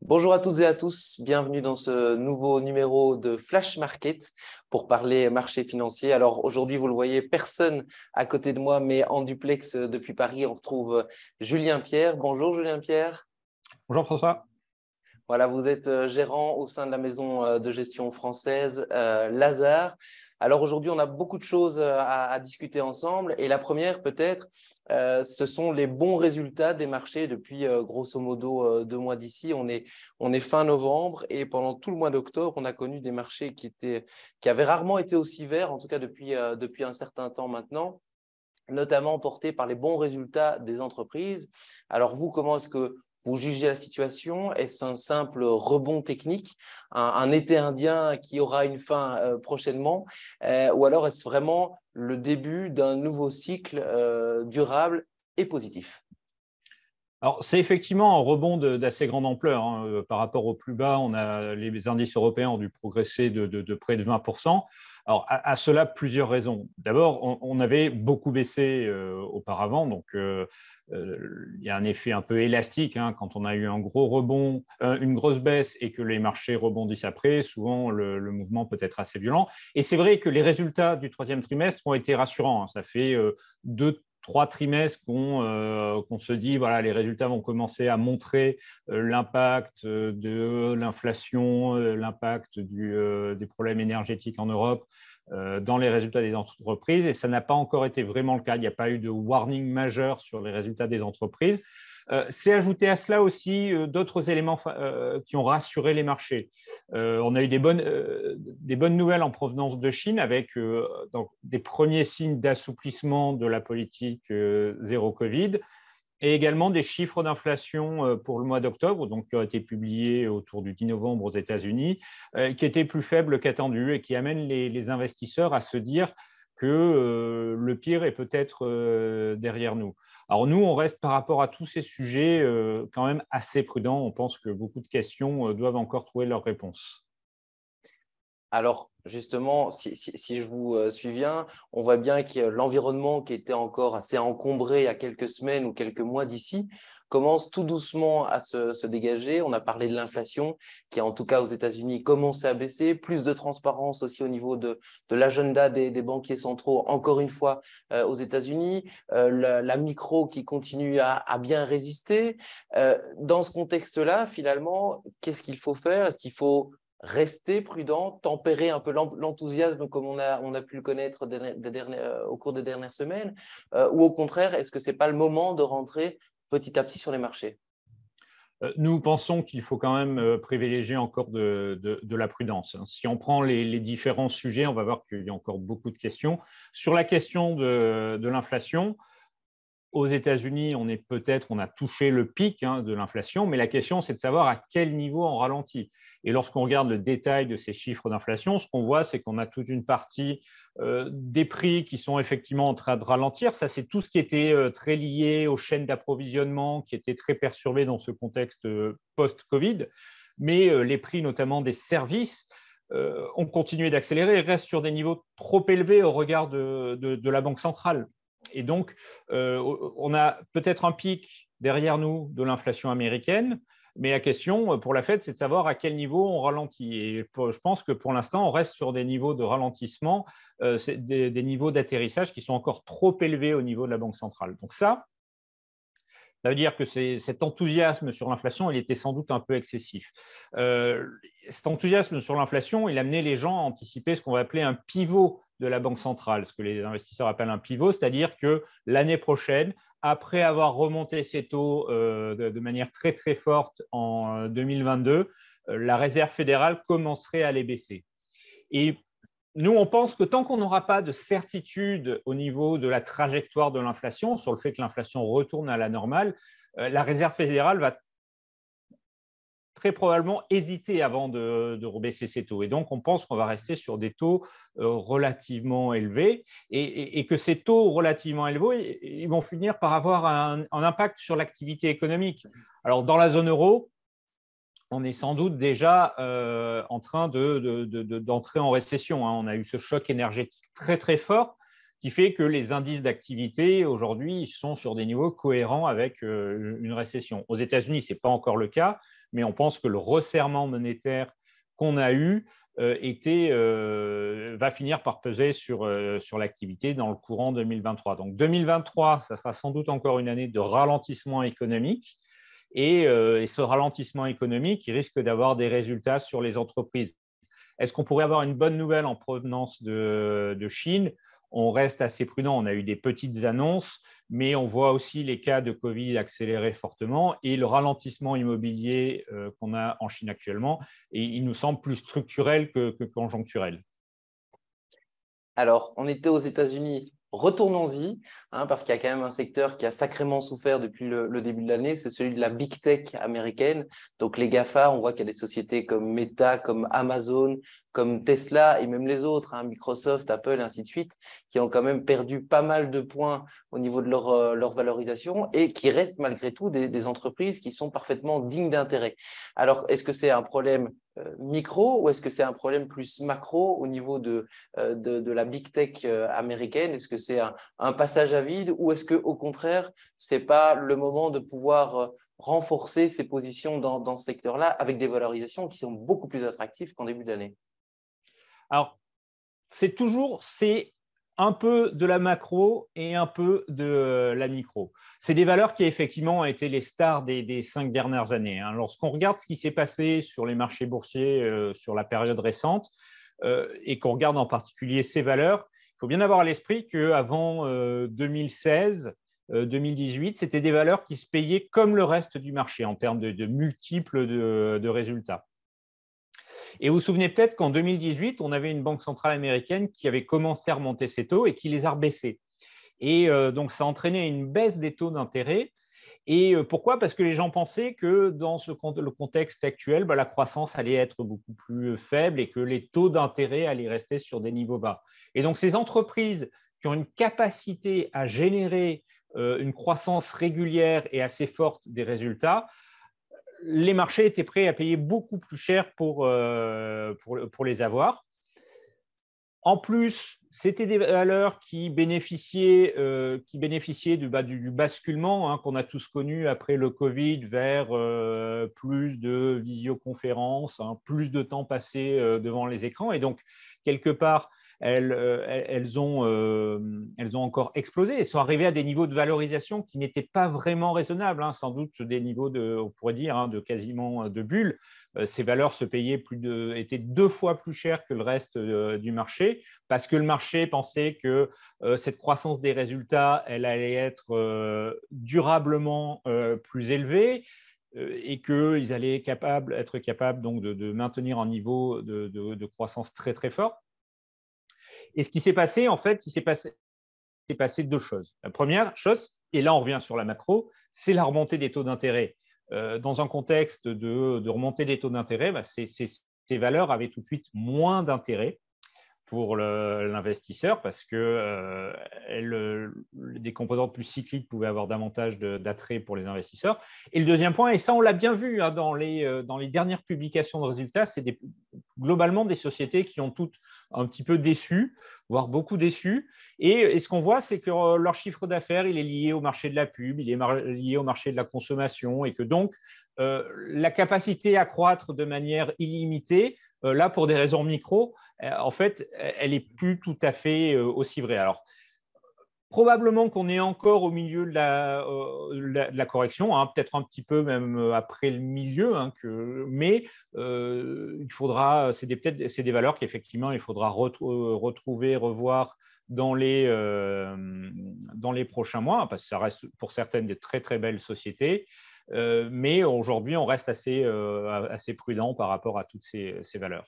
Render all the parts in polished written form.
Bonjour à toutes et à tous, bienvenue dans ce nouveau numéro de Flash Market pour parler marché financier. Alors aujourd'hui, vous le voyez, personne à côté de moi, mais en duplex depuis Paris, on retrouve Julien Pierre. Bonjour Julien Pierre. Bonjour François. Voilà, vous êtes gérant au sein de la maison de gestion française Lazare. Alors aujourd'hui, on a beaucoup de choses à discuter ensemble. Et la première, peut-être, ce sont les bons résultats des marchés depuis grosso modo 2 mois d'ici. On est fin novembre et pendant tout le mois d'octobre, on a connu des marchés qui avaient rarement été aussi verts, en tout cas depuis un certain temps maintenant, notamment portés par les bons résultats des entreprises. Alors vous, comment est-ce que vous jugez la situation? Est-ce un simple rebond technique, un été indien qui aura une fin prochainement, ou alors est-ce vraiment le début d'un nouveau cycle durable et positif? Alors, c'est effectivement un rebond d'assez grande ampleur, hein. Par rapport au plus bas, les indices européens ont dû progresser de près de 20%. Alors, à cela, plusieurs raisons. D'abord, on avait beaucoup baissé auparavant, donc il y a un effet un peu élastique, hein. Quand on a eu un gros rebond, une grosse baisse et que les marchés rebondissent après, souvent le mouvement peut être assez violent. Et c'est vrai que les résultats du troisième trimestre ont été rassurants, hein. Ça fait 2-3 trimestres qu'on se dit, voilà, les résultats vont commencer à montrer l'impact de l'inflation, l'impact des problèmes énergétiques en Europe dans les résultats des entreprises. Et ça n'a pas encore été vraiment le cas. Il n'y a pas eu de warning majeur sur les résultats des entreprises. C'est ajouté à cela aussi d'autres éléments qui ont rassuré les marchés. On a eu des bonnes nouvelles en provenance de Chine avec donc, des premiers signes d'assouplissement de la politique zéro Covid et également des chiffres d'inflation pour le mois d'octobre, donc qui ont été publiés autour du 10 novembre aux États-Unis, qui étaient plus faibles qu'attendus et qui amènent les investisseurs à se dire que le pire est peut-être derrière nous. Alors nous, on reste par rapport à tous ces sujets quand même assez prudents. On pense que beaucoup de questions doivent encore trouver leur réponse. Alors, justement, si je vous suis bien, on voit bien que l'environnement qui était encore assez encombré il y a quelques semaines ou quelques mois d'ici commence tout doucement à se dégager. On a parlé de l'inflation qui, en tout cas aux États-Unis, commence à baisser. Plus de transparence aussi au niveau de l'agenda des banquiers centraux, encore une fois, aux États-Unis. La micro qui continue à bien résister. Dans ce contexte-là, finalement, qu'est-ce qu'il faut faire? Est-ce qu'il faut rester prudent, tempérer un peu l'enthousiasme comme on a pu le connaître au cours des dernières semaines, ou au contraire, est-ce que ce n'est pas le moment de rentrer petit à petit sur les marchés? Nous pensons qu'il faut quand même privilégier encore de la prudence. Si on prend les différents sujets, on va voir qu'il y a encore beaucoup de questions. Sur la question de l'inflation, aux États-Unis, on a touché le pic de l'inflation, mais la question, c'est de savoir à quel niveau on ralentit. Et lorsqu'on regarde le détail de ces chiffres d'inflation, ce qu'on voit, c'est qu'on a toute une partie des prix qui sont effectivement en train de ralentir. Ça, c'est tout ce qui était très lié aux chaînes d'approvisionnement, qui étaient très perturbées dans ce contexte post-Covid. Mais les prix, notamment des services, ont continué d'accélérer et restent sur des niveaux trop élevés au regard de la Banque centrale. Et donc, on a peut-être un pic derrière nous de l'inflation américaine, mais la question pour la Fed, c'est de savoir à quel niveau on ralentit. Et je pense que pour l'instant, on reste sur des niveaux de ralentissement, des niveaux d'atterrissage qui sont encore trop élevés au niveau de la Banque centrale. Donc ça veut dire que cet enthousiasme sur l'inflation, il était sans doute un peu excessif. Cet enthousiasme sur l'inflation, il amenait les gens à anticiper ce qu'on va appeler un pivot de la Banque centrale, ce que les investisseurs appellent un pivot, c'est-à-dire que l'année prochaine, après avoir remonté ses taux de manière très très forte en 2022, la Réserve fédérale commencerait à les baisser. Et nous, on pense que tant qu'on n'aura pas de certitude au niveau de la trajectoire de l'inflation, sur le fait que l'inflation retourne à la normale, la Réserve fédérale va très probablement hésiter avant de rebaisser ses taux. Et donc, on pense qu'on va rester sur des taux relativement élevés et que ces taux relativement élevés, ils vont finir par avoir un impact sur l'activité économique. Alors, dans la zone euro, on est sans doute déjà en train d'entrer en récession. On a eu ce choc énergétique très, très fort qui fait que les indices d'activité aujourd'hui sont sur des niveaux cohérents avec une récession. Aux États-Unis, ce n'est pas encore le cas, mais on pense que le resserrement monétaire qu'on a eu va finir par peser sur l'activité dans le courant 2023. Donc 2023, ça sera sans doute encore une année de ralentissement économique. Et ce ralentissement économique, il risque d'avoir des résultats sur les entreprises. Est-ce qu'on pourrait avoir une bonne nouvelle en provenance de Chine? On reste assez prudent. On a eu des petites annonces, mais on voit aussi les cas de Covid accélérer fortement et le ralentissement immobilier qu'on a en Chine actuellement. Et il nous semble plus structurel que conjoncturel. Alors, on était aux États-Unis. Retournons-y, parce qu'il y a quand même un secteur qui a sacrément souffert depuis le début de l'année, c'est celui de la big tech américaine. Donc les GAFA, on voit qu'il y a des sociétés comme Meta, comme Amazon, comme Tesla et même les autres, Microsoft, Apple, et ainsi de suite, qui ont quand même perdu pas mal de points au niveau de leur valorisation et qui restent malgré tout des entreprises qui sont parfaitement dignes d'intérêt. Alors, est-ce que c'est un problème micro ou est-ce que c'est un problème plus macro au niveau de la big tech américaine? Est-ce que c'est un passage à vide ou est-ce qu'au contraire, ce n'est pas le moment de pouvoir renforcer ses positions dans ce secteur-là avec des valorisations qui sont beaucoup plus attractives qu'en début d'année? Alors, c'est un peu de la macro et un peu de la micro. C'est des valeurs qui effectivement ont été les stars des 5 dernières années. Lorsqu'on regarde ce qui s'est passé sur les marchés boursiers sur la période récente et qu'on regarde en particulier ces valeurs, il faut bien avoir à l'esprit qu'avant 2016, 2018, c'était des valeurs qui se payaient comme le reste du marché en termes de multiples de résultats. Et vous vous souvenez peut-être qu'en 2018, on avait une banque centrale américaine qui avait commencé à remonter ses taux et qui les a rebaissés. Et donc, ça a entraîné une baisse des taux d'intérêt. Et pourquoi? Parce que les gens pensaient que dans le contexte actuel, la croissance allait être beaucoup plus faible et que les taux d'intérêt allaient rester sur des niveaux bas. Et donc, ces entreprises qui ont une capacité à générer une croissance régulière et assez forte des résultats, les marchés étaient prêts à payer beaucoup plus cher pour les avoir. En plus, c'était des valeurs qui bénéficiaient du basculement qu'on a tous connu après le Covid vers plus de visioconférences, plus de temps passé devant les écrans. Et donc, quelque part, elles ont encore explosé et sont arrivées à des niveaux de valorisation qui n'étaient pas vraiment raisonnables, sans doute des niveaux on pourrait dire, de quasiment de bulle. Ces valeurs étaient 2 fois plus chères que le reste du marché parce que le marché pensait que cette croissance des résultats, elle allait être durablement plus élevée et qu'ils allaient être capables donc de maintenir un niveau de croissance très très fort. Et ce qui s'est passé, en fait, il s'est passé 2 choses. La première chose, et là on revient sur la macro, c'est la remontée des taux d'intérêt. Dans un contexte de remontée des taux d'intérêt, ces valeurs avaient tout de suite moins d'intérêt pour l'investisseur parce que des composantes plus cycliques pouvaient avoir davantage d'attrait pour les investisseurs. Et le deuxième point, et ça on l'a bien vu dans les dernières publications de résultats, c'est globalement des sociétés qui ont toutes un petit peu déçu, voire beaucoup déçu. Et ce qu'on voit, c'est que leur chiffre d'affaires, il est lié au marché de la pub, il est lié au marché de la consommation et que donc la capacité à croître de manière illimitée, là pour des raisons micro, en fait, elle n'est plus tout à fait aussi vraie. Alors, probablement qu'on est encore au milieu de la correction, peut-être un petit peu même après le milieu, mais il faudra, c'est des valeurs qu'effectivement il faudra retrouver, revoir dans les prochains mois, parce que ça reste pour certaines des très très belles sociétés. Mais aujourd'hui, on reste assez prudent par rapport à toutes ces valeurs.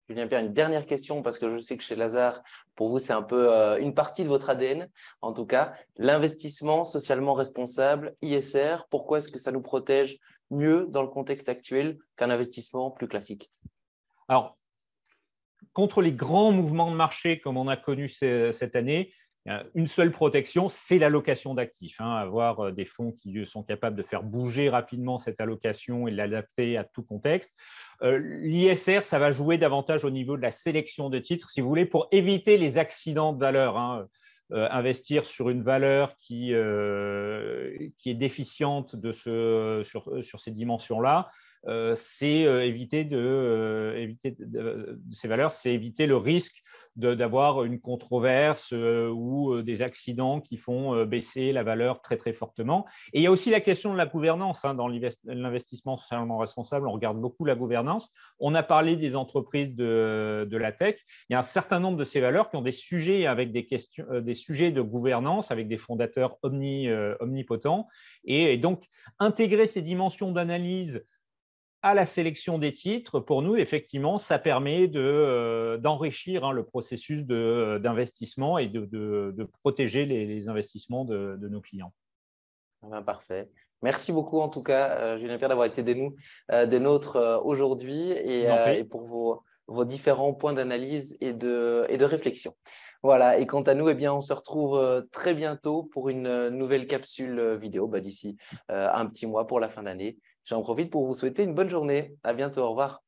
Julien Pierre, une dernière question parce que je sais que chez Lazare, pour vous, c'est un peu une partie de votre ADN. En tout cas, l'investissement socialement responsable, ISR, pourquoi est-ce que ça nous protège mieux dans le contexte actuel qu'un investissement plus classique? Alors, contre les grands mouvements de marché comme on a connu cette année, Une seule protection, c'est l'allocation d'actifs. Avoir des fonds qui sont capables de faire bouger rapidement cette allocation et de l'adapter à tout contexte. L'ISR, ça va jouer davantage au niveau de la sélection de titres, si vous voulez, pour éviter les accidents de valeur. Investir sur une valeur qui est déficiente sur ces dimensions-là, c'est éviter ces valeurs, c'est éviter le risque d'avoir une controverse ou des accidents qui font baisser la valeur très très fortement. Et il y a aussi la question de la gouvernance. Dans l'investissement socialement responsable, on regarde beaucoup la gouvernance. On a parlé des entreprises de la tech. Il y a un certain nombre de ces valeurs qui ont des sujets avec des sujets de gouvernance, avec des fondateurs omnipotents. Et donc, intégrer ces dimensions d'analyse à la sélection des titres, pour nous, effectivement, ça permet d'enrichir le processus d'investissement et de protéger les investissements de nos clients. Parfait. Merci beaucoup en tout cas, Julien Pierre, d'avoir été des nôtres aujourd'hui et pour vos différents points d'analyse et de réflexion. Voilà, et quant à nous, on se retrouve très bientôt pour une nouvelle capsule vidéo d'ici un petit mois pour la fin d'année. J'en profite pour vous souhaiter une bonne journée. À bientôt, au revoir.